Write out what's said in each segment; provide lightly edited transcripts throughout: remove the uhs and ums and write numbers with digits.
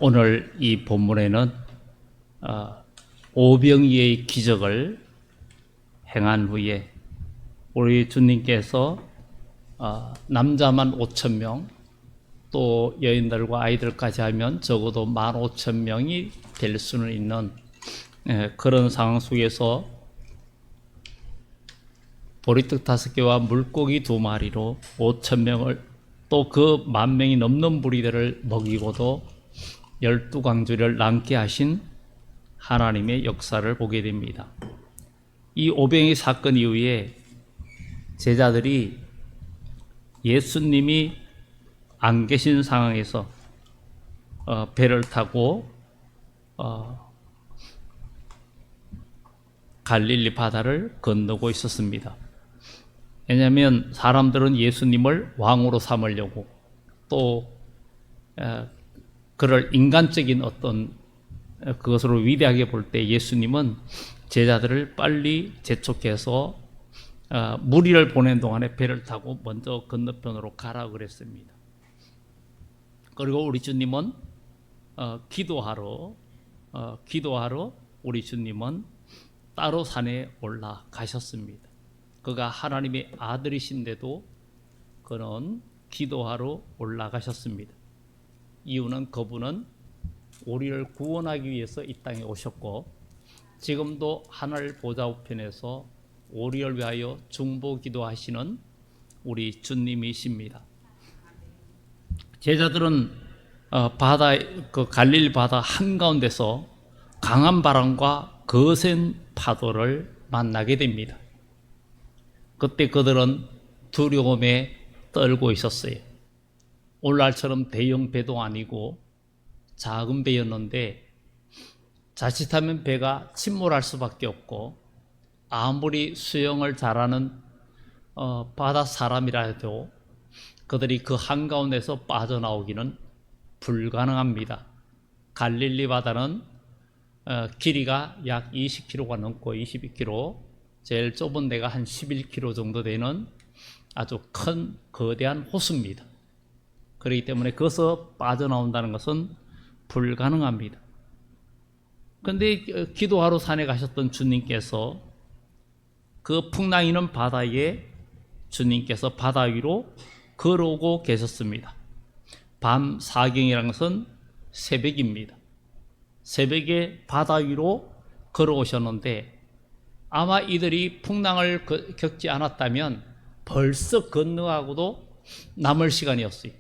오늘 이 본문에는 오병이의 기적을 행한 후에 우리 주님께서 남자만 5천 명, 또 여인들과 아이들까지 하면 적어도 15,000명이 될 수는 있는 그런 상황 속에서 보리떡 5개와 물고기 2마리로 5,000명을, 또 그 10,000명이 넘는 무리들을 먹이고도 12광주를 남게 하신 하나님의 역사를 보게 됩니다. 이 오병이 사건 이후에 제자들이 예수님이 안 계신 상황에서 배를 타고 갈릴리 바다를 건너고 있었습니다. 왜냐하면 사람들은 예수님을 왕으로 삼으려고, 또 그를 인간적인 어떤 그것으로 위대하게 볼 때 예수님은 제자들을 빨리 재촉해서 무리를 보낸 동안에 배를 타고 먼저 건너편으로 가라 그랬습니다. 그리고 우리 주님은 기도하러 우리 주님은 따로 산에 올라가셨습니다. 그가 하나님의 아들이신데도 그는 기도하러 올라가셨습니다. 이유는 그분은 우리를 구원하기 위해서 이 땅에 오셨고, 지금도 하늘 보좌 우편에서 우리를 위하여 중보 기도하시는 우리 주님이십니다. 제자들은 그 갈릴리 바다 한가운데서 강한 바람과 거센 파도를 만나게 됩니다. 그때 그들은 두려움에 떨고 있었어요. 오늘날처럼 대형 배도 아니고 작은 배였는데 자칫하면 배가 침몰할 수밖에 없고, 아무리 수영을 잘하는 바다 사람이라 해도 그들이 그 한가운데서 빠져나오기는 불가능합니다. 갈릴리 바다는 길이가 약 20km가 넘고 22km, 제일 좁은 데가 한 11km 정도 되는 아주 큰 거대한 호수입니다. 그렇기 때문에 거기서 빠져나온다는 것은 불가능합니다. 그런데 기도하러 산에 가셨던 주님께서 그 풍랑이는 바다에 주님께서 바다 위로 걸어오고 계셨습니다. 밤 사경이라는 것은 새벽입니다. 새벽에 바다 위로 걸어오셨는데, 아마 이들이 풍랑을 겪지 않았다면 벌써 건너가고도 남을 시간이었어요.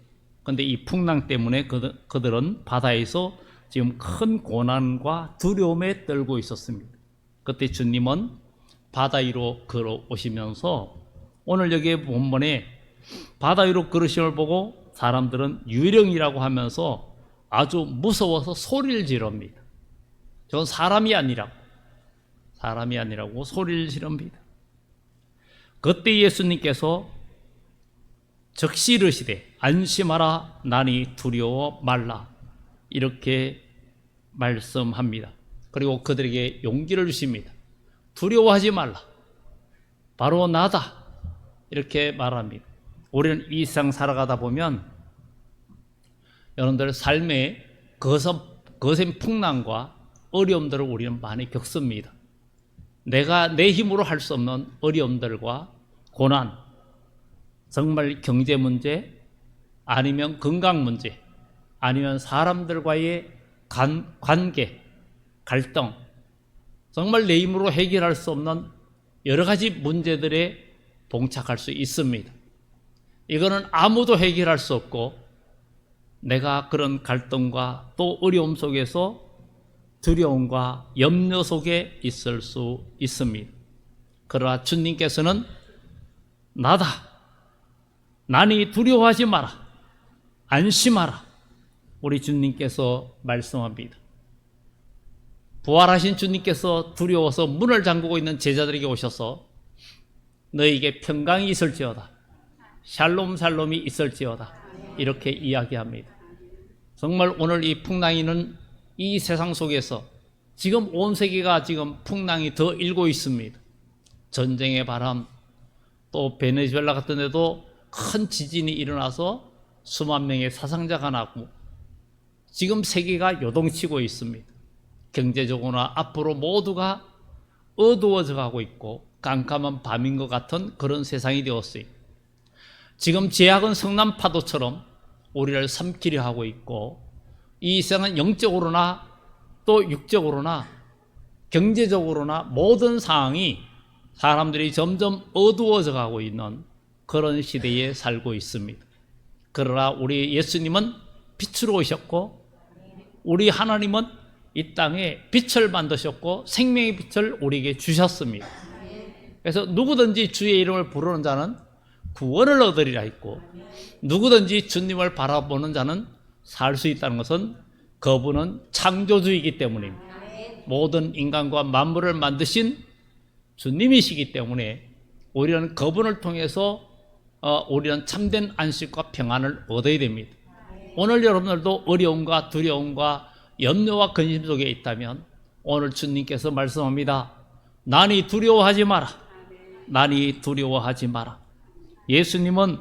그런데 이 풍랑 때문에 그들은 바다에서 지금 큰 고난과 두려움에 떨고 있었습니다. 그때 주님은 바다 위로 걸어오시면서, 오늘 여기 본문에 바다 위로 걸으심을 보고 사람들은 유령이라고 하면서 아주 무서워서 소리를 지릅니다. 저건 사람이 아니라고 소리를 지릅니다. 그때 예수님께서 즉시 이르시되 안심하라, 나니 두려워 말라, 이렇게 말씀합니다. 그리고 그들에게 용기를 주십니다. 두려워하지 말라, 바로 나다, 이렇게 말합니다. 우리는 이 세상 살아가다 보면 여러분들 삶에 거센 풍랑과 어려움들을 우리는 많이 겪습니다. 내가 내 힘으로 할 수 없는 어려움들과 고난, 정말 경제 문제, 아니면 건강 문제, 아니면 사람들과의 관계, 갈등, 정말 내 힘으로 해결할 수 없는 여러 가지 문제들에 봉착할 수 있습니다. 이거는 아무도 해결할 수 없고, 내가 그런 갈등과 또 어려움 속에서 두려움과 염려 속에 있을 수 있습니다. 그러나 주님께서는 나다, 나니 두려워하지 마라, 안심하라, 우리 주님께서 말씀합니다. 부활하신 주님께서 두려워서 문을 잠그고 있는 제자들에게 오셔서 너에게 평강이 있을지어다, 샬롬 샬롬이 있을지어다, 이렇게 이야기합니다. 정말 오늘 이 풍랑이는 이 세상 속에서 지금 온 세계가 지금 풍랑이 더 일고 있습니다. 전쟁의 바람, 또 베네수엘라 같은 데도 큰 지진이 일어나서 수만 명의 사상자가 나고, 지금 세계가 요동치고 있습니다. 경제적으로나 앞으로 모두가 어두워져 가고 있고 깜깜한 밤인 것 같은 그런 세상이 되었어요. 지금 제약은 성남 파도처럼 우리를 삼키려 하고 있고, 이 세상은 영적으로나 또 육적으로나 경제적으로나 모든 상황이 사람들이 점점 어두워져 가고 있는 그런 시대에 살고 있습니다. 그러나 우리 예수님은 빛으로 오셨고, 우리 하나님은 이 땅에 빛을 만드셨고 생명의 빛을 우리에게 주셨습니다. 그래서 누구든지 주의 이름을 부르는 자는 구원을 얻으리라 했고, 누구든지 주님을 바라보는 자는 살 수 있다는 것은 그분은 창조주이기 때문입니다. 모든 인간과 만물을 만드신 주님이시기 때문에 우리는 그분을 통해서 우리는 참된 안식과 평안을 얻어야 됩니다. 오늘 여러분들도 어려움과 두려움과 염려와 근심 속에 있다면 오늘 주님께서 말씀합니다. 난이 두려워하지 마라. 난이 두려워하지 마라. 예수님은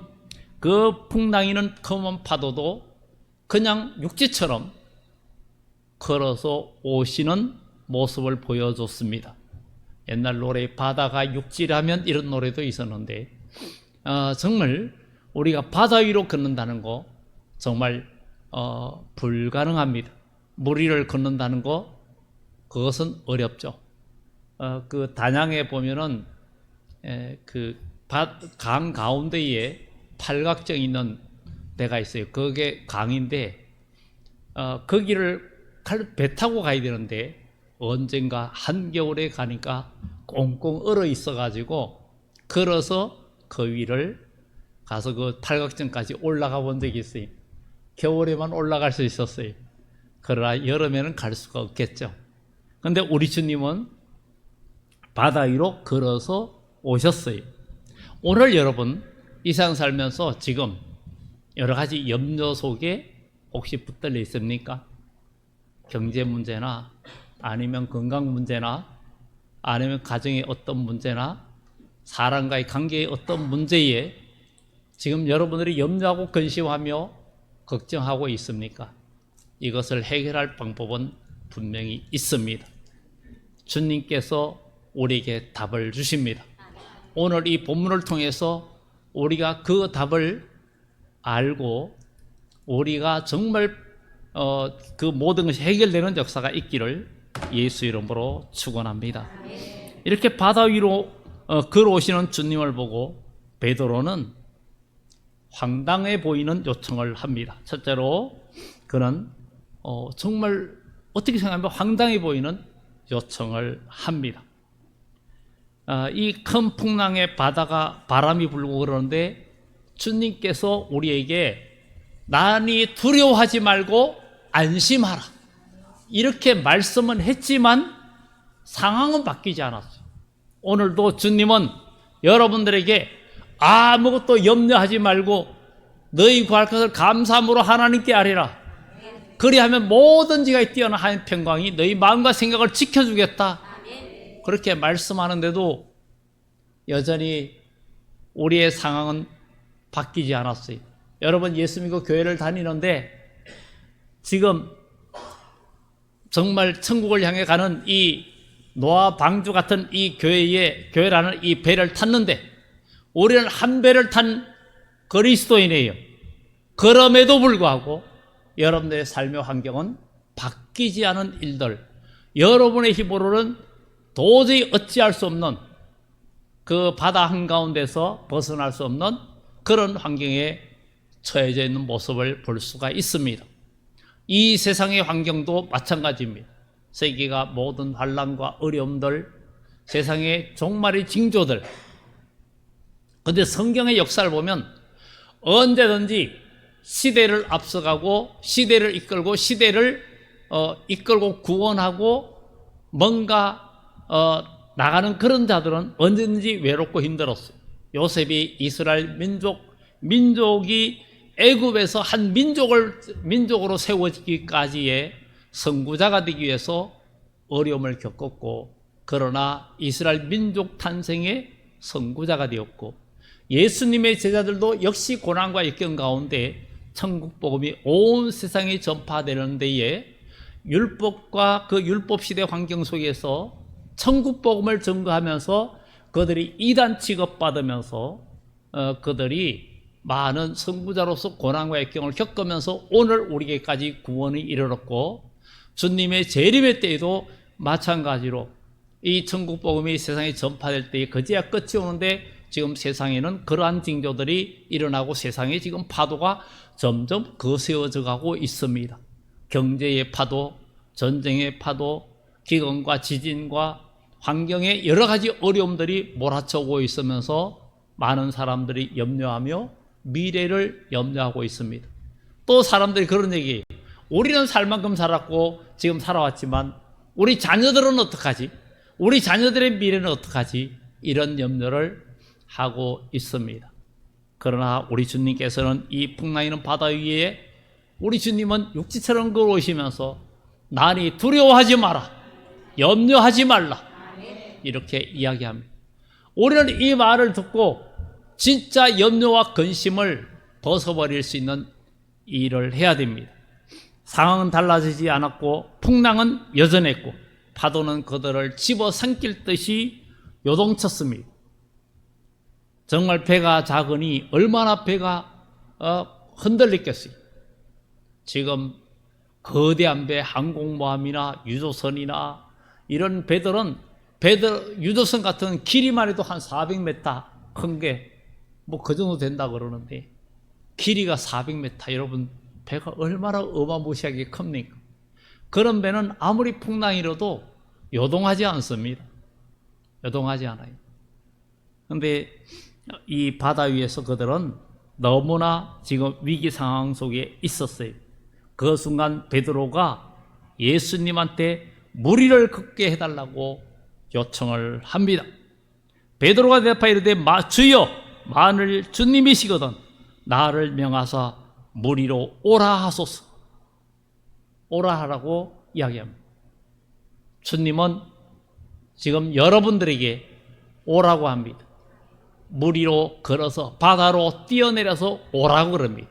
그 풍랑이는 큰 파도도 그냥 육지처럼 걸어서 오시는 모습을 보여줬습니다. 옛날 노래 바다가 육지라면 이런 노래도 있었는데 정말 우리가 바다 위로 걷는다는 거 정말 불가능합니다. 물 위를 걷는다는 거 그것은 어렵죠. 그 단양에 보면은 그 강 가운데에 팔각정 있는 데가 있어요. 그게 강인데 거기를 배 타고 가야 되는데 언젠가 한겨울에 가니까 꽁꽁 얼어 있어가지고 걸어서 그 위를 가서 그 팔각정까지 올라가 본 적이 있어요. 겨울에만 올라갈 수 있었어요. 그러나 여름에는 갈 수가 없겠죠. 그런데 우리 주님은 바다 위로 걸어서 오셨어요. 오늘 여러분 이 세상 살면서 지금 여러 가지 염려 속에 혹시 붙들려 있습니까? 경제 문제나 아니면 건강 문제나 아니면 가정의 어떤 문제나 사람과의 관계의 어떤 문제에 지금 여러분들이 염려하고 근심하며 걱정하고 있습니까? 이것을 해결할 방법은 분명히 있습니다. 주님께서 우리에게 답을 주십니다. 오늘 이 본문을 통해서 우리가 그 답을 알고 우리가 정말 그 모든 것이 해결되는 역사가 있기를 예수 이름으로 축원합니다. 이렇게 바다 위로 걸어오시는 주님을 보고 베드로는 황당해 보이는 요청을 합니다. 첫째로 그는 정말 어떻게 생각하면 황당해 보이는 요청을 합니다. 이 큰 풍랑의 바람이 불고 그러는데 주님께서 우리에게 난이 두려워하지 말고 안심하라 이렇게 말씀은 했지만 상황은 바뀌지 않았어요. 오늘도 주님은 여러분들에게 아무것도 염려하지 말고 너희 구할 것을 감사함으로 하나님께 아뢰라. 그리하면 모든지가 뛰어난 하나님의 평강이 너희 마음과 생각을 지켜주겠다. 그렇게 말씀하는데도 여전히 우리의 상황은 바뀌지 않았어요. 여러분 예수 믿고 교회를 다니는데 지금 정말 천국을 향해 가는 이 노아 방주 같은 이 교회라는 이 배를 탔는데 우리는 한 배를 탄 그리스도인이에요. 그럼에도 불구하고 여러분들의 삶의 환경은 바뀌지 않은 일들, 여러분의 힘으로는 도저히 어찌할 수 없는 그 바다 한가운데서 벗어날 수 없는 그런 환경에 처해져 있는 모습을 볼 수가 있습니다. 이 세상의 환경도 마찬가지입니다. 세계가 모든 환난과 어려움들, 세상의 종말의 징조들. 그런데 성경의 역사를 보면 언제든지 시대를 앞서가고 시대를 이끌고 구원하고 뭔가 나가는 그런 자들은 언제든지 외롭고 힘들었어요. 요셉이 이스라엘 민족이 애굽에서 한 민족으로 세워지기까지의 선구자가 되기 위해서 어려움을 겪었고, 그러나 이스라엘 민족 탄생의 선구자가 되었고, 예수님의 제자들도 역시 고난과 역경 가운데 천국 복음이 온 세상에 전파되는 데에 율법과 그 율법 시대 환경 속에서 천국 복음을 전거하면서 그들이 이단 취급받으면서 그들이 많은 선구자로서 고난과 역경을 겪으면서 오늘 우리에게까지 구원이 이르렀고, 주님의 재림의 때에도 마찬가지로 이 천국 복음이 세상에 전파될 때에 그제야 끝이 오는데, 지금 세상에는 그러한 징조들이 일어나고 세상에 지금 파도가 점점 거세어져 가고 있습니다. 경제의 파도, 전쟁의 파도, 기근과 지진과 환경의 여러 가지 어려움들이 몰아쳐오고 있으면서 많은 사람들이 염려하며 미래를 염려하고 있습니다. 또 사람들이 그런 얘기해요. 우리는 살 만큼 살았고 지금 살아왔지만 우리 자녀들은 어떡하지? 우리 자녀들의 미래는 어떡하지? 이런 염려를 하고 있습니다. 그러나 우리 주님께서는 이 풍랑이는 바다 위에 우리 주님은 육지처럼 걸어오시면서 나니 두려워하지 마라, 염려하지 말라, 이렇게 이야기합니다. 우리는 이 말을 듣고 진짜 염려와 근심을 벗어버릴 수 있는 일을 해야 됩니다. 상황은 달라지지 않았고 풍랑은 여전했고 파도는 그들을 집어삼킬 듯이 요동쳤습니다. 정말 배가 작으니 얼마나 배가 흔들렸겠어요. 지금 거대한 배, 항공모함이나 유조선이나 이런 배들 유조선 같은 길이만 해도 한 400m 큰 게 뭐 그 정도 된다 그러는데, 길이가 400m, 여러분 배가 얼마나 어마무시하게 큽니까? 그런 배는 아무리 풍랑이라도 요동하지 않습니다. 요동하지 않아요. 그런데 이 바다 위에서 그들은 너무나 지금 위기 상황 속에 있었어요. 그 순간 베드로가 예수님한테 무리를 걷게 해달라고 요청을 합니다. 베드로가 대답하여 이르되 주여, 만일 주님이시거든 나를 명하사 무리로 오라 하소서. 오라 하라고 이야기합니다. 주님은 지금 여러분들에게 오라고 합니다. 무리로 걸어서 바다로 뛰어내려서 오라고 그럽니다.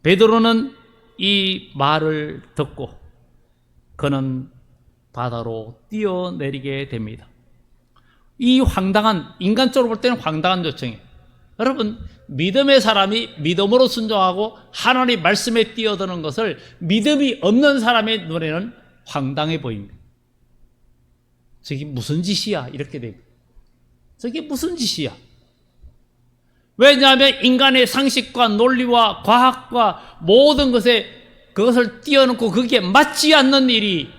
베드로는 이 말을 듣고 그는 바다로 뛰어내리게 됩니다. 이 황당한, 인간적으로 볼 때는 황당한 요청이에요. 여러분, 믿음의 사람이 믿음으로 순종하고 하나님 말씀에 뛰어드는 것을 믿음이 없는 사람의 눈에는 황당해 보입니다. 저게 무슨 짓이야? 이렇게 됩니다. 저게 무슨 짓이야? 왜냐하면 인간의 상식과 논리와 과학과 모든 것에 그것을 띄워놓고 그게 맞지 않는 일이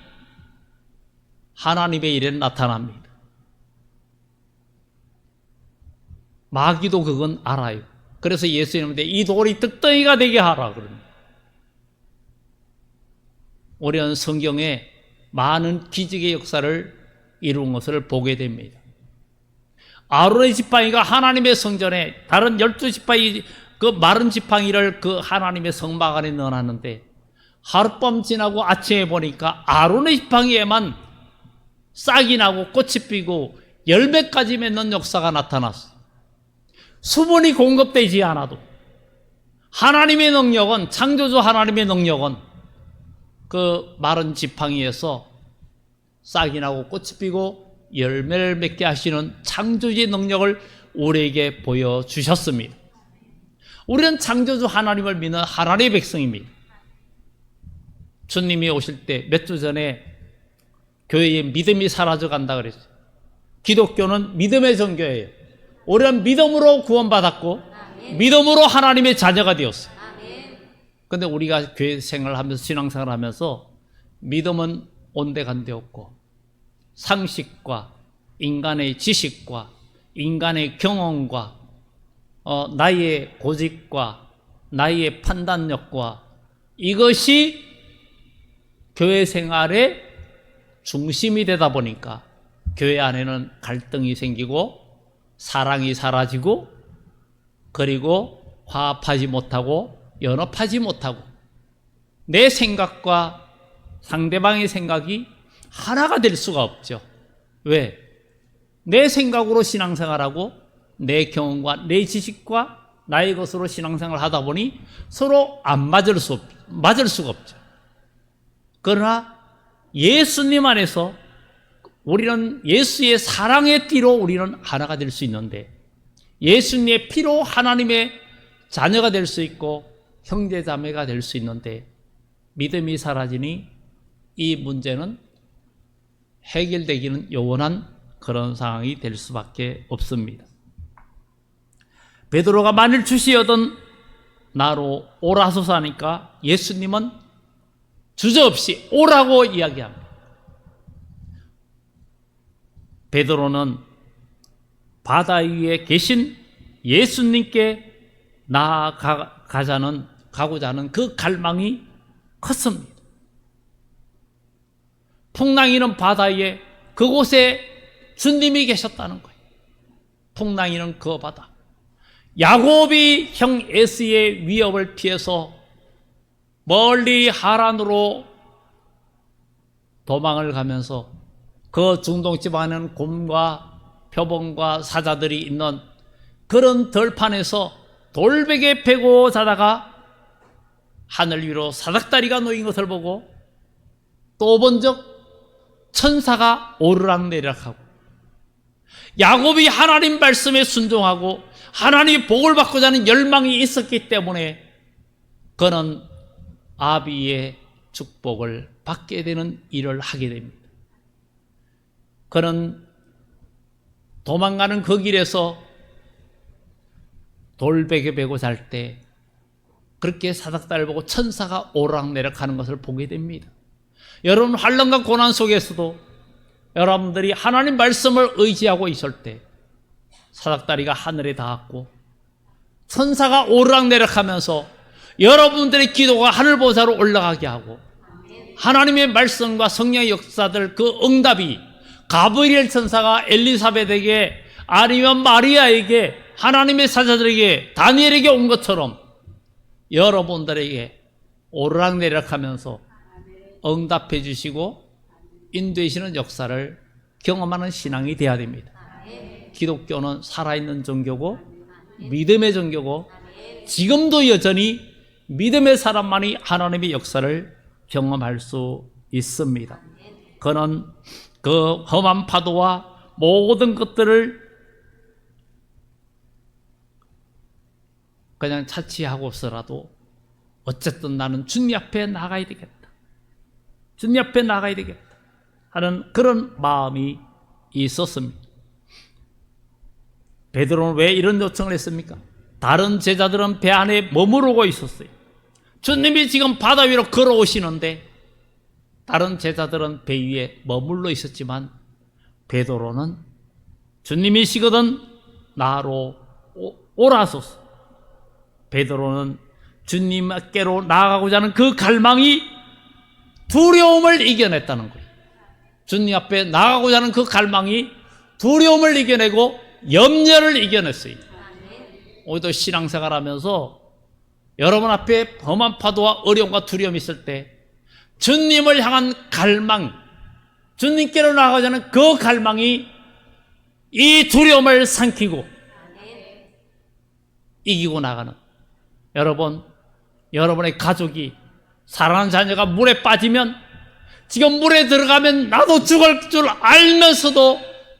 하나님의 일에 나타납니다. 마귀도 그건 알아요. 그래서 예수님한테 이 돌이 떡덩이가 되게 하라 그럽니다. 우리는 성경에 많은 기적의 역사를 이룬 것을 보게 됩니다. 아론의 지팡이가 하나님의 성전에 다른 12지팡이 그 마른 지팡이를 그 하나님의 성막 안에 넣어놨는데, 하룻밤 지나고 아침에 보니까 아론의 지팡이에만 싹이 나고 꽃이 피고 열매까지 맺는 역사가 나타났어요. 수분이 공급되지 않아도 하나님의 능력은, 창조주 하나님의 능력은 그 마른 지팡이에서 싹이 나고 꽃이 피고 열매를 맺게 하시는 창조주의 능력을 우리에게 보여주셨습니다. 우리는 창조주 하나님을 믿는 하나님의 백성입니다. 주님이 오실 때 몇 주 전에 교회의 믿음이 사라져 간다 그랬어요. 기독교는 믿음의 종교예요. 우리는 믿음으로 구원받았고 믿음으로 하나님의 자녀가 되었어요. 그런데 우리가 교회 생활을 하면서, 신앙생활을 하면서 믿음은 온데간데 없고 상식과 인간의 지식과 인간의 경험과 나의 고집과 나의 판단력과 이것이 교회 생활의 중심이 되다 보니까 교회 안에는 갈등이 생기고 사랑이 사라지고, 그리고 화합하지 못하고 연합하지 못하고 내 생각과 상대방의 생각이 하나가 될 수가 없죠. 왜? 내 생각으로 신앙생활하고 내 경험과 내 지식과 나의 것으로 신앙생활을 하다 보니 서로 안 맞을 수가 없죠. 그러나 예수님 안에서 우리는 예수의 사랑의 띠로 우리는 하나가 될 수 있는데, 예수님의 피로 하나님의 자녀가 될 수 있고 형제 자매가 될 수 있는데, 믿음이 사라지니 이 문제는 해결되기는 요원한 그런 상황이 될 수밖에 없습니다. 베드로가 만일 주시여던 나로 오라소서 하니까 예수님은 주저없이 오라고 이야기합니다. 베드로는 바다 위에 계신 예수님께 가고자 하는 그 갈망이 컸습니다. 풍랑이는 바다 위에 그곳에 주님이 계셨다는 거예요. 풍랑이는 그 바다. 야곱이 형 에서의 위협을 피해서 멀리 하란으로 도망을 가면서 그 중동 지방에는 곰과 표범과 사자들이 있는 그런 들판에서 돌베개 패고 자다가 하늘 위로 사닥다리가 놓인 것을 보고 또 본 적 천사가 오르락내리락하고, 야곱이 하나님 말씀에 순종하고 하나님의 복을 받고자 하는 열망이 있었기 때문에 그는 아비의 축복을 받게 되는 일을 하게 됩니다. 그는 도망가는 그 길에서 돌베개 베고 잘 때 그렇게 사닥다리를 보고 천사가 오르락내리락하는 것을 보게 됩니다. 여러분, 환난과 고난 속에서도 여러분들이 하나님 말씀을 의지하고 있을 때 사닥다리가 하늘에 닿았고 천사가 오르락내리락하면서 여러분들의 기도가 하늘보좌로 올라가게 하고, 하나님의 말씀과 성령의 역사들 그 응답이 가브리엘 천사가 엘리사벳에게 아니면 마리아에게, 하나님의 사자들에게, 다니엘에게 온 것처럼 여러분들에게 오르락내리락하면서 응답해 주시고 인도해주시는 역사를 경험하는 신앙이 되어야 됩니다. 기독교는 살아있는 종교고 믿음의 종교고, 지금도 여전히 믿음의 사람만이 하나님의 역사를 경험할 수 있습니다. 그는 그 험한 파도와 모든 것들을 그냥 차치하고서라도 어쨌든 나는 주님 앞에 나가야 되겠다, 주님 앞에 나가야 되겠다 하는 그런 마음이 있었습니다. 베드로는 왜 이런 요청을 했습니까? 다른 제자들은 배 안에 머무르고 있었어요. 주님이 지금 바다 위로 걸어오시는데 다른 제자들은 배 위에 머물러 있었지만 베드로는 주님이시거든 나로 오라소서. 베드로는 주님께로 나아가고자 하는 그 갈망이 두려움을 이겨냈다는 거예요. 주님 앞에 나아가고자 하는 그 갈망이 두려움을 이겨내고 염려를 이겨냈어요. 오늘도 신앙생활 하면서 여러분 앞에 험한 파도와 어려움과 두려움이 있을 때 주님을 향한 갈망, 주님께로 나아가고자 하는 그 갈망이 이 두려움을 삼키고 이기고 나가는, 여러분, 여러분의 가족이, 사랑하는 자녀가 물에 빠지면, 지금 물에 들어가면 나도 죽을 줄 알면서도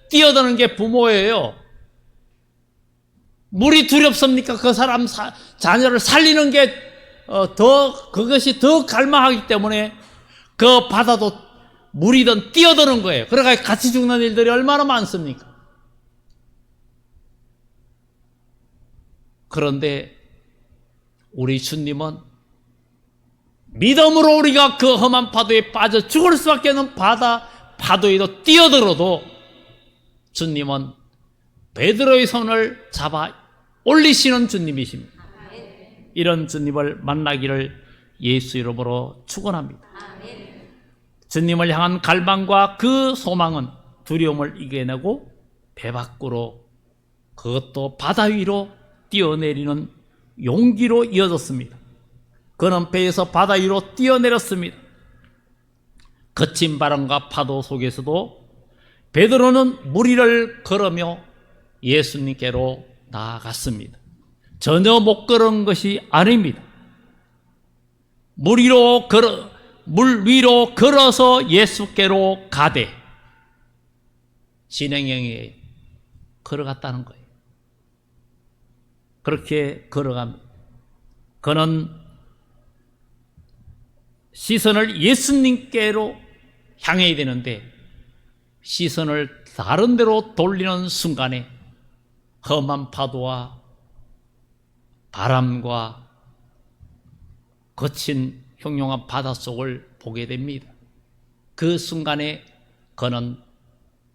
뛰어드는 게 부모예요. 물이 두렵습니까? 그 사람 자녀를 살리는 게 그것이 더 갈망하기 때문에 그 바다도 물이든 뛰어드는 거예요. 그러니까 같이 죽는 일들이 얼마나 많습니까? 그런데 우리 주님은 믿음으로 우리가 그 험한 파도에 빠져 죽을 수밖에 없는 파도에도 뛰어들어도 주님은 베드로의 손을 잡아 올리시는 주님이십니다. 이런 주님을 만나기를 예수 이름으로 축원합니다. 주님을 향한 갈망과 그 소망은 두려움을 이겨내고 배 밖으로, 그것도 바다 위로 뛰어내리는 용기로 이어졌습니다. 그는 배에서 바다 위로 뛰어내렸습니다. 거친 바람과 파도 속에서도 베드로는 물 위를 걸으며 예수님께로 나아갔습니다. 전혀 못 걸은 것이 아닙니다. 물 위로 걸어서 예수께로 가되 진행형이에요. 걸어갔다는 거예요. 그렇게 걸어갑니다. 그는 시선을 예수님께로 향해야 되는데 시선을 다른 데로 돌리는 순간에 험한 파도와 바람과 거친 흉흉한 바닷속을 보게 됩니다. 그 순간에 그는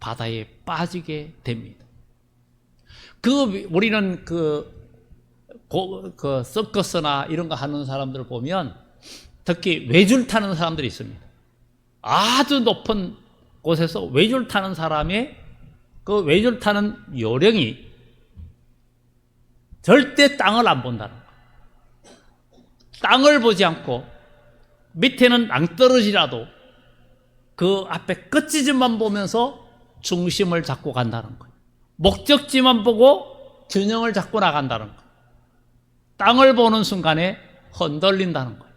바다에 빠지게 됩니다. 우리는 서커스나 이런 거 하는 사람들을 보면 특히 외줄 타는 사람들이 있습니다. 아주 높은 곳에서 외줄 타는 사람의 그 외줄 타는 요령이 절대 땅을 안 본다는 거예요. 땅을 보지 않고 밑에는 낭떠러지라도 그 앞에 끝지점만 보면서 중심을 잡고 간다는 거예요. 목적지만 보고 균형을 잡고 나간다는 거예요. 땅을 보는 순간에 흔들린다는 거예요.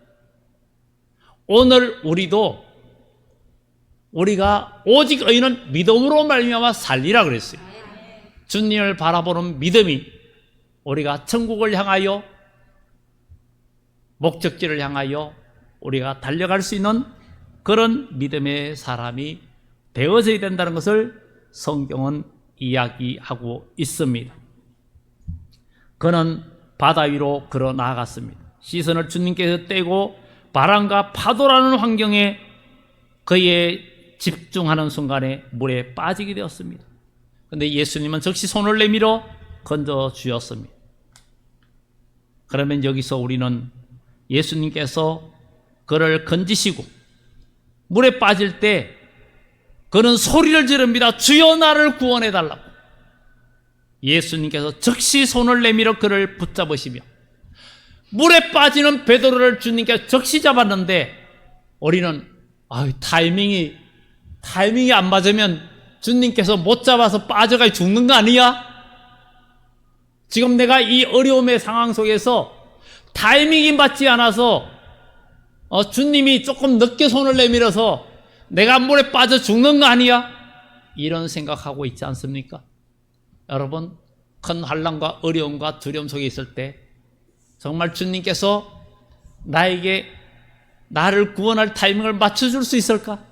오늘 우리가 오직 의인은 믿음으로 말미암아 살리라 그랬어요. 주님을 바라보는 믿음이 우리가 천국을 향하여 목적지를 향하여 우리가 달려갈 수 있는 그런 믿음의 사람이 되어져야 된다는 것을 성경은 이야기하고 있습니다. 그는 바다 위로 걸어 나아갔습니다. 시선을 주님께서 떼고 바람과 파도라는 환경에 그의 집중하는 순간에 물에 빠지게 되었습니다. 그런데 예수님은 즉시 손을 내밀어 건져 주었습니다. 그러면 여기서 우리는 예수님께서 그를 건지시고 물에 빠질 때 그는 소리를 지릅니다. 주여 나를 구원해 달라고. 예수님께서 즉시 손을 내밀어 그를 붙잡으시며 물에 빠지는 베드로를 주님께서 즉시 잡았는데 우리는 타이밍이 안 맞으면 주님께서 못 잡아서 빠져가 죽는 거 아니야? 지금 내가 이 어려움의 상황 속에서 타이밍이 맞지 않아서 주님이 조금 늦게 손을 내밀어서 내가 물에 빠져 죽는 거 아니야? 이런 생각하고 있지 않습니까? 여러분, 큰 환난과 어려움과 두려움 속에 있을 때 정말 주님께서 나를 구원할 타이밍을 맞춰줄 수 있을까?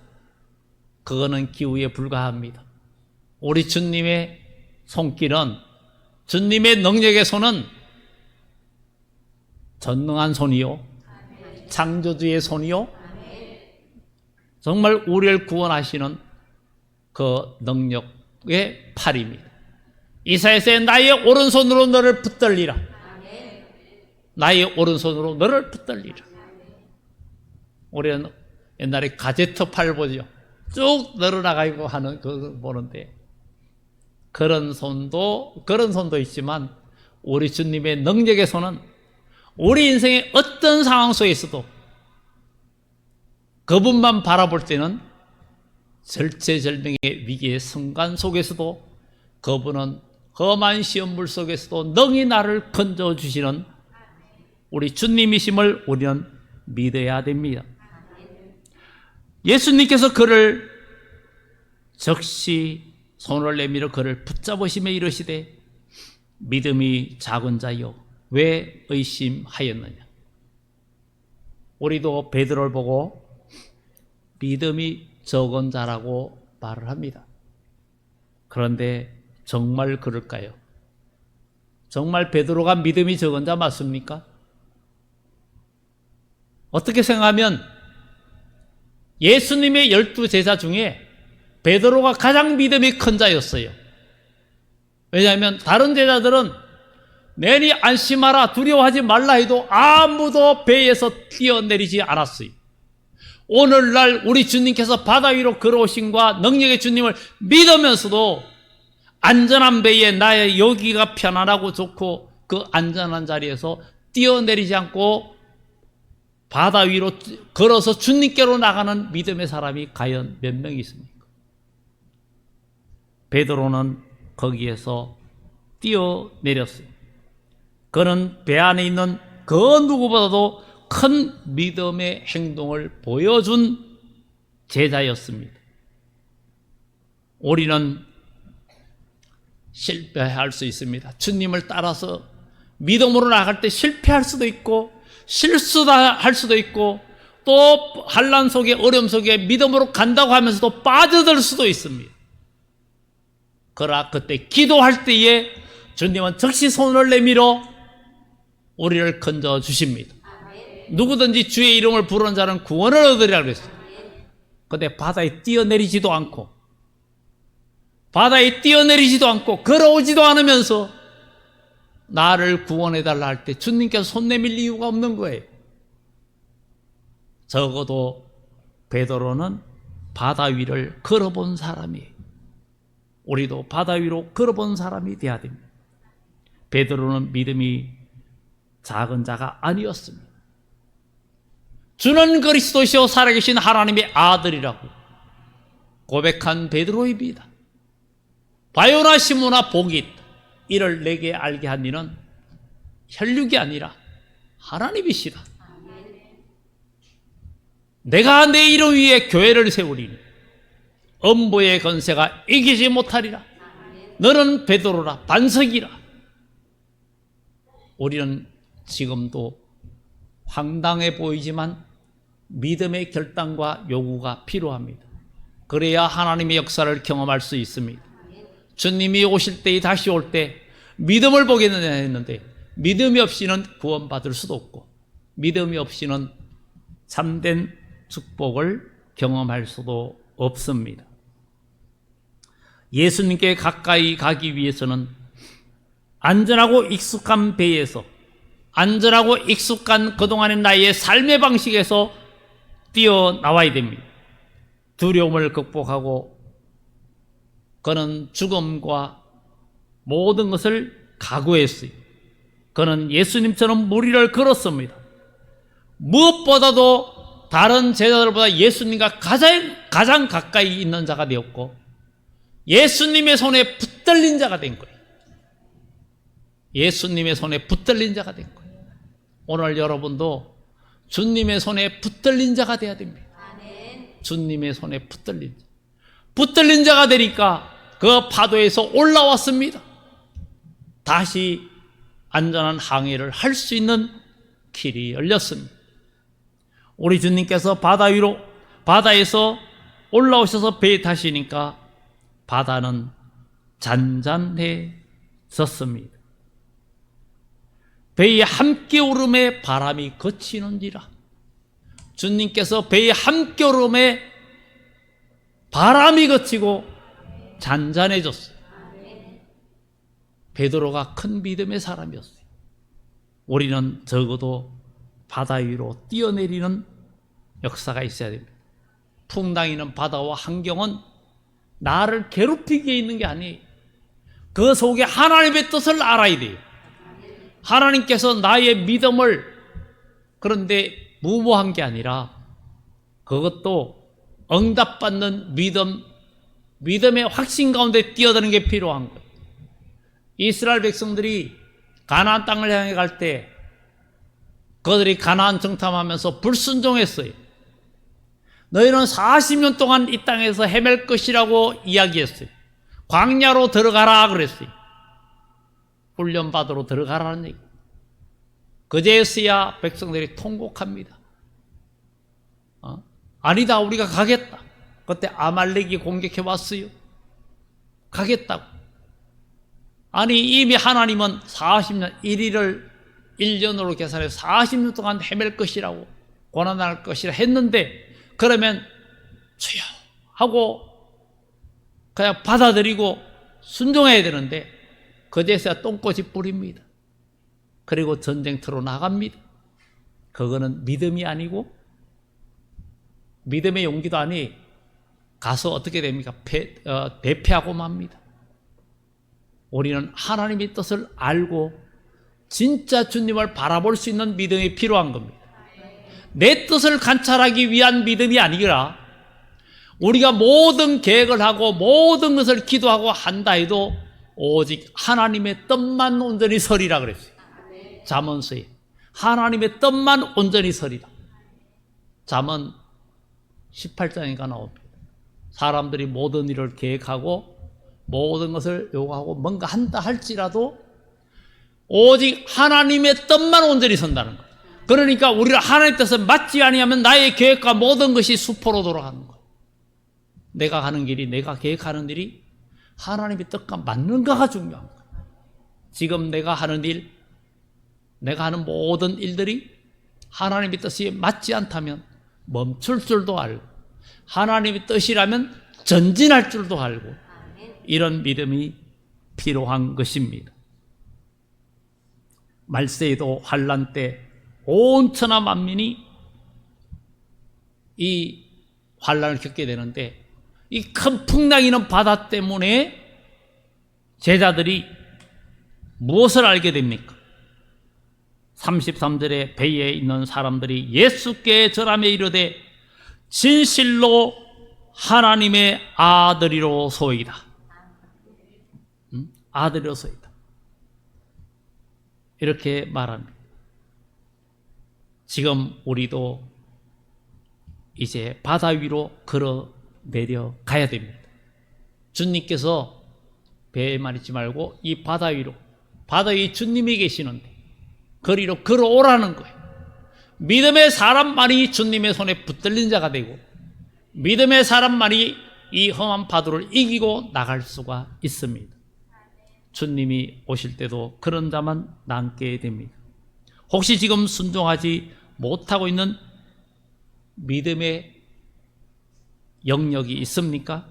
그거는 기우에 불과합니다. 우리 주님의 손길은, 주님의 능력의 손은 전능한 손이요, 창조주의 손이요, 정말 우리를 구원하시는 그 능력의 팔입니다. 이사야서에 나의 오른손으로 너를 붙들리라. 나의 오른손으로 너를 붙들리라. 우리는 옛날에 가제트 팔 보죠. 쭉 늘어나가고 하는 그거 보는데 그런 손도 있지만 우리 주님의 능력의 손은 우리 인생의 어떤 상황 속에 있어도 그분만 바라볼 때는 절체절명의 위기의 순간 속에서도 그분은 험한 시험물 속에서도 능히 나를 건져주시는 우리 주님이심을 우리는 믿어야 됩니다. 예수님께서 그를 즉시 손을 내밀어 그를 붙잡으시며 이르시되 믿음이 작은 자여 왜 의심하였느냐. 우리도 베드로를 보고 믿음이 적은 자라고 말을 합니다. 그런데 정말 그럴까요? 정말 베드로가 믿음이 적은 자 맞습니까? 어떻게 생각하면 예수님의 12제자 중에 베드로가 가장 믿음이 큰 자였어요. 왜냐하면 다른 제자들은 내니 안심하라 두려워하지 말라 해도 아무도 배에서 뛰어내리지 않았어요. 오늘날 우리 주님께서 바다 위로 걸어오신과 능력의 주님을 믿으면서도 안전한 배에 나의 여기가 편안하고 좋고 그 안전한 자리에서 뛰어내리지 않고 바다 위로 걸어서 주님께로 나가는 믿음의 사람이 과연 몇 명이 있습니까? 베드로는 거기에서 뛰어내렸어요. 그는 배 안에 있는 그 누구보다도 큰 믿음의 행동을 보여준 제자였습니다. 우리는 실패할 수 있습니다. 주님을 따라서 믿음으로 나갈 때 실패할 수도 있고 실수할 수도 있고 또 환난 속에 어려움 속에 믿음으로 간다고 하면서도 빠져들 수도 있습니다. 그러나 그때 기도할 때에 주님은 즉시 손을 내밀어 우리를 건져 주십니다. 누구든지 주의 이름을 부르는 자는 구원을 얻으리라 그랬어요. 그런데 바다에 뛰어내리지도 않고 걸어오지도 않으면서 나를 구원해달라 할 때 주님께서 손 내밀 이유가 없는 거예요. 적어도 베드로는 바다 위를 걸어본 사람이에요. 우리도 바다 위로 걸어본 사람이 되어야 됩니다. 베드로는 믿음이 작은 자가 아니었습니다. 주는 그리스도시요 살아계신 하나님의 아들이라고 고백한 베드로입니다. 바요나 시모나 복이 있다. 이를 내게 알게 한 이는 혈육이 아니라 하나님이시다. 내가 내 이름 위에 교회를 세우리니 음부의 권세가 이기지 못하리라. 너는 베드로라 반석이라. 우리는 지금도 황당해 보이지만 믿음의 결단과 요구가 필요합니다. 그래야 하나님의 역사를 경험할 수 있습니다. 주님이 오실 때 다시 올 때 믿음을 보겠느냐 했는데 믿음이 없이는 구원받을 수도 없고 믿음이 없이는 참된 축복을 경험할 수도 없습니다. 예수님께 가까이 가기 위해서는 안전하고 익숙한 배에서 안전하고 익숙한 그동안의 나의 삶의 방식에서 뛰어나와야 됩니다. 두려움을 극복하고 그는 죽음과 모든 것을 각오했어요. 그는 예수님처럼 무리를 걸었습니다. 무엇보다도 다른 제자들보다 예수님과 가장 가까이 있는 자가 되었고 예수님의 손에 붙들린 자가 된 거예요. 예수님의 손에 붙들린 자가 된 거예요. 오늘 여러분도 주님의 손에 붙들린 자가 되어야 됩니다. 주님의 손에 붙들린 자가 되니까 그 파도에서 올라왔습니다. 다시 안전한 항해를 할 수 있는 길이 열렸습니다. 우리 주님께서 바다에서 올라오셔서 배에 타시니까 바다는 잔잔해졌습니다. 배의 함께오름에 바람이 그치는지라. 주님께서 배의 함께오름에 바람이 그치고 잔잔해졌어요. 베드로가 큰 믿음의 사람이었어요. 우리는 적어도 바다 위로 뛰어내리는 역사가 있어야 됩니다. 풍랑이는 바다와 환경은 나를 괴롭히게 있는 게 아니에요. 그 속에 하나님의 뜻을 알아야 돼요. 하나님께서 나의 믿음을 그런데 무모한 게 아니라 그것도 응답받는 믿음의 확신 가운데 뛰어드는 게 필요한 거예요. 이스라엘 백성들이 가나안 땅을 향해 갈 때 그들이 가나안 정탐하면서 불순종했어요. 너희는 40년 동안 이 땅에서 헤맬 것이라고 이야기했어요. 광야로 들어가라 그랬어요. 훈련받으러 들어가라는 얘기. 그제서야 백성들이 통곡합니다. 아니다, 우리가 가겠다. 그때 아말렉이 공격해 왔어요. 가겠다고. 아니 이미 하나님은 40년 1년으로 계산해서 40년 동안 헤맬 것이라고 고난할 것이라 했는데 그러면 주여 하고 그냥 받아들이고 순종해야 되는데 그제서야 똥꼬집 뿌립니다. 그리고 전쟁터로 나갑니다. 그거는 믿음이 아니고 믿음의 용기도 아니 가서 어떻게 됩니까? 대패하고 맙니다. 우리는 하나님의 뜻을 알고 진짜 주님을 바라볼 수 있는 믿음이 필요한 겁니다. 내 뜻을 관찰하기 위한 믿음이 아니라 우리가 모든 계획을 하고 모든 것을 기도하고 한다 해도 오직 하나님의 뜻만 온전히 서리라 그랬어요. 잠언서에 하나님의 뜻만 온전히 서리라. 잠언 18장인가 나옵니다. 사람들이 모든 일을 계획하고 모든 것을 요구하고 뭔가 한다 할지라도 오직 하나님의 뜻만 온전히 선다는 거예요. 그러니까 우리가 하나님의 뜻에 맞지 아니하면 나의 계획과 모든 것이 수포로 돌아가는 거예요. 내가 가는 길이, 내가 계획하는 일이 하나님의 뜻과 맞는가가 중요한 거예요. 지금 내가 하는 일, 내가 하는 모든 일들이 하나님의 뜻이 맞지 않다면 멈출 줄도 알고, 하나님의 뜻이라면 전진할 줄도 알고, 이런 믿음이 필요한 것입니다. 말세에도 환난 때 온 천하 만민이 이 환난을 겪게 되는데, 이 큰 풍랑이는 바다 때문에 제자들이 무엇을 알게 됩니까? 33절에 배에 있는 사람들이 예수께 절하며 이르되 진실로 하나님의 아들이로소이다. 아들이로소이다. 이렇게 말합니다. 지금 우리도 이제 바다 위로 걸어 내려가야 됩니다. 주님께서 배에만 있지 말고 이 바다 위로, 바다 위에 주님이 계시는데 거리로 걸어오라는 거예요. 믿음의 사람만이 주님의 손에 붙들린 자가 되고, 믿음의 사람만이 이 험한 파도를 이기고 나갈 수가 있습니다. 주님이 오실 때도 그런 자만 남게 됩니다. 혹시 지금 순종하지 못하고 있는 믿음의 영역이 있습니까?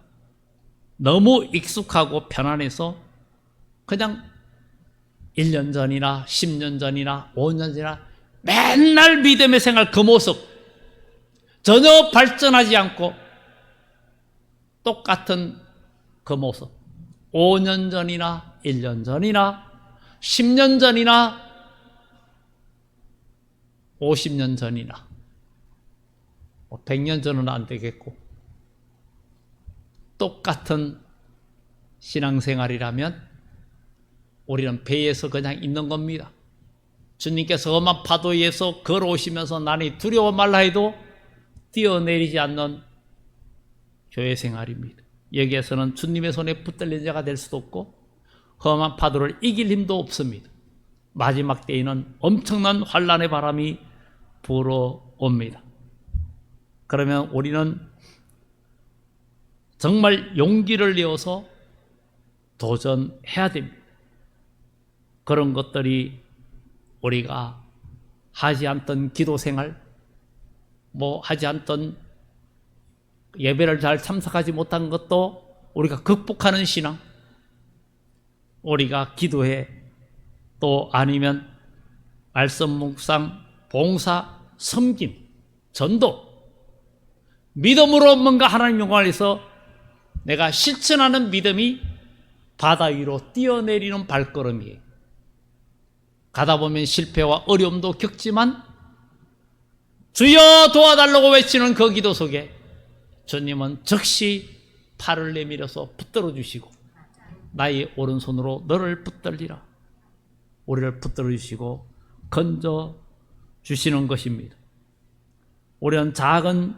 너무 익숙하고 편안해서 그냥 1년 전이나 10년 전이나 5년 전이나 맨날 믿음의 생활 그 모습, 전혀 발전하지 않고 똑같은 그 모습, 5년 전이나 1년 전이나 10년 전이나 50년 전이나 100년 전은 안 되겠고, 똑같은 신앙생활이라면 우리는 배에서 그냥 있는 겁니다. 주님께서 험한 파도 위에서 걸어오시면서 나니 두려워 말라 해도 뛰어내리지 않는 교회 생활입니다. 여기에서는 주님의 손에 붙들린 자가 될 수도 없고 험한 파도를 이길 힘도 없습니다. 마지막 때에는 엄청난 환난의 바람이 불어옵니다. 그러면 우리는 정말 용기를 내어서 도전해야 됩니다. 그런 것들이 우리가 하지 않던 기도 생활, 하지 않던 예배를 잘 참석하지 못한 것도 우리가 극복하는 신앙, 우리가 기도해, 또 아니면 말씀 묵상, 봉사, 섬김, 전도, 믿음으로 뭔가 하나님 영광을 위해서 내가 실천하는 믿음이 바다 위로 뛰어내리는 발걸음이에요. 가다 보면 실패와 어려움도 겪지만 주여 도와달라고 외치는 그 기도 속에 주님은 즉시 팔을 내밀어서 붙들어 주시고 나의 오른손으로 너를 붙들리라, 우리를 붙들어 주시고 건져 주시는 것입니다. 우리는 작은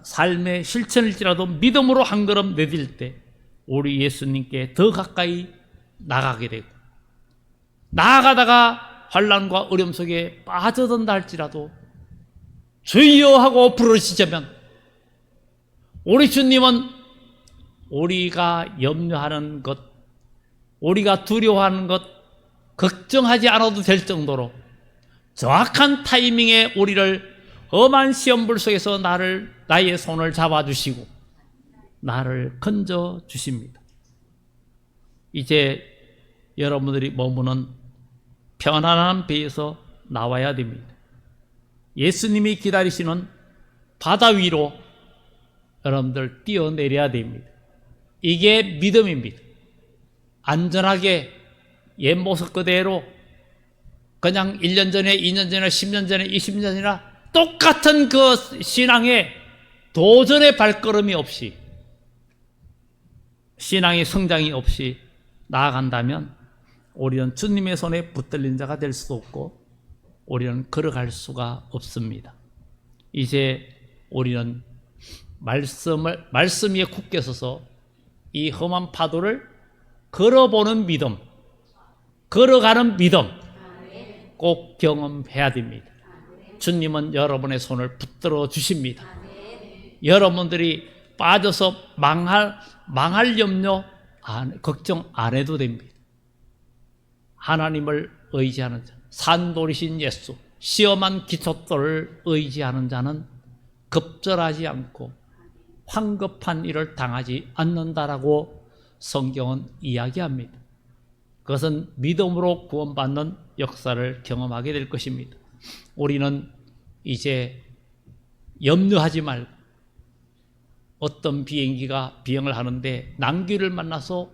삶의 실천일지라도 믿음으로 한 걸음 내딜 때 우리 예수님께 더 가까이 나가게 되고, 나아가다가 환난과 어려움 속에 빠져든다 할지라도 주여 하고 부르시자면 우리 주님은 우리가 염려하는 것, 우리가 두려워하는 것 걱정하지 않아도 될 정도로 정확한 타이밍에 우리를 험한 시험불 속에서 나의 손을 잡아주시고 나를 건져 주십니다. 이제 여러분들이 머무는 편안한 배에서 나와야 됩니다. 예수님이 기다리시는 바다 위로 여러분들 뛰어내려야 됩니다. 이게 믿음입니다. 안전하게 옛 모습 그대로 그냥 1년 전에, 2년 전에, 10년 전에, 20년 전이나 똑같은 그 신앙에 도전의 발걸음이 없이, 신앙의 성장이 없이 나아간다면 우리는 주님의 손에 붙들린 자가 될 수도 없고 우리는 걸어갈 수가 없습니다. 이제 우리는 말씀 위에 굳게 서서 이 험한 파도를 걸어보는 믿음, 걸어가는 믿음 꼭 경험해야 됩니다. 주님은 여러분의 손을 붙들어 주십니다. 여러분들이 빠져서 망할 염려, 걱정 안 해도 됩니다. 하나님을 의지하는 자, 산돌이신 예수, 시험한 기초돌을 의지하는 자는 급절하지 않고 황급한 일을 당하지 않는다라고 성경은 이야기합니다. 그것은 믿음으로 구원받는 역사를 경험하게 될 것입니다. 우리는 이제 염려하지 말고 어떤 비행기가 비행을 하는데 난귀를 만나서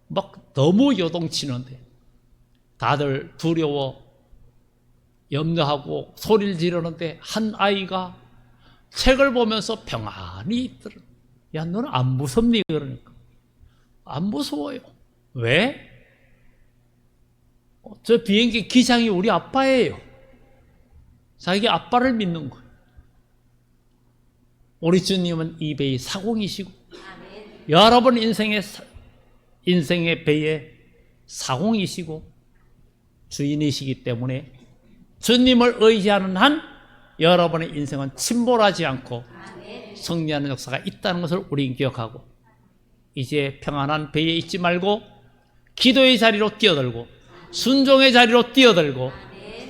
막 너무 요동치는데 다들 두려워 염려하고 소리를 지르는데 한 아이가 책을 보면서 평안히 있더라. 야, 너는 안 무섭니? 그러니까 안 무서워요. 왜? 저 비행기 기장이 우리 아빠예요. 자기 아빠를 믿는 거예요. 우리 주님은 이 배의 사공이시고 여러분 인생의 배의 사공이시고 주인이시기 때문에 주님을 의지하는 한 여러분의 인생은 침몰하지 않고 승리하는 역사가 있다는 것을 우리는 기억하고 이제 평안한 배에 있지 말고 기도의 자리로 뛰어들고 순종의 자리로 뛰어들고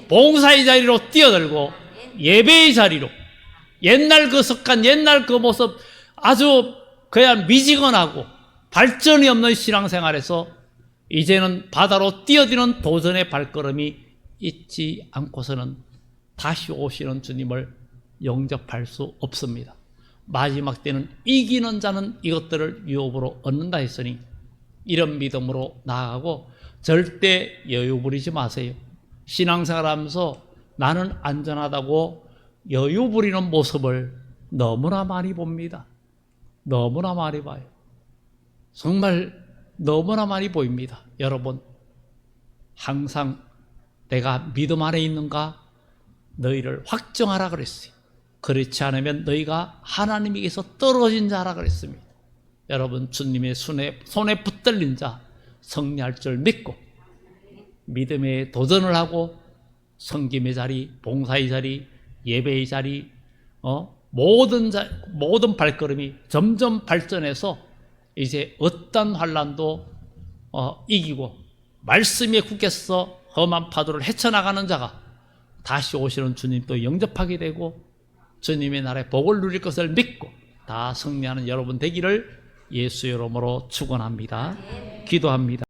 봉사의 자리로 뛰어들고 예배의 자리로 옛날 그 습관, 옛날 그 모습 아주 그냥 미지근하고 발전이 없는 신앙생활에서 이제는 바다로 뛰어드는 도전의 발걸음이 있지 않고서는 다시 오시는 주님을 영접할 수 없습니다. 마지막 때는 이기는 자는 이것들을 유업으로 얻는다 했으니 이런 믿음으로 나아가고 절대 여유 부리지 마세요. 신앙생활하면서 나는 안전하다고 여유 부리는 모습을 너무나 많이 봅니다. 너무나 많이 봐요. 정말 너무나 많이 보입니다. 여러분, 항상 내가 믿음 안에 있는가 너희를 확정하라 그랬어요. 그렇지 않으면 너희가 하나님에게서 떨어진 자라 그랬습니다. 여러분, 주님의 손에 붙들린 자 승리할 줄 믿고 믿음의 도전을 하고 섬김의 자리, 봉사의 자리, 예배의 자리, 모든 발걸음이 점점 발전해서 이제 어떤 환난도 이기고 말씀에 굳게서 험한 파도를 헤쳐나가는 자가 다시 오시는 주님 또 영접하게 되고 주님의 나라의 복을 누릴 것을 믿고 다 승리하는 여러분 되기를 예수 이름으로 축원합니다. 기도합니다.